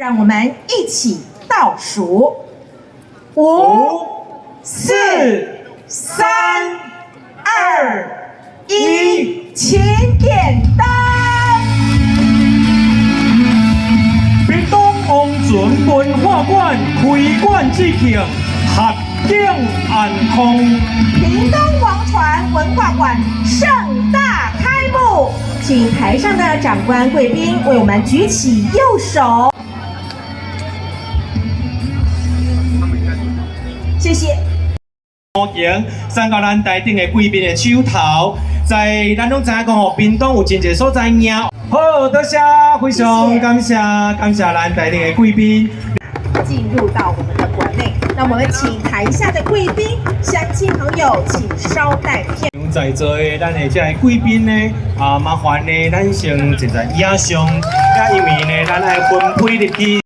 让我们一起倒数：5、4、3、2、1，请点灯。屏东王船文化馆开馆致庆，合景安康。屏东王船文化馆盛大开幕，请台上的长官贵宾为我们举起右手，谢谢。欢迎三到咱台顶的贵宾的手头，在咱拢知影讲吼，屏东有真侪所在赢。好，多谢，非常感谢咱台顶的贵宾。进入到我们的馆内，那我们请台下的贵宾、乡亲朋友，请稍待片。在座的咱的这个贵宾呢，麻烦呢，咱先坐在椅仔上，因为呢，咱来分配入去。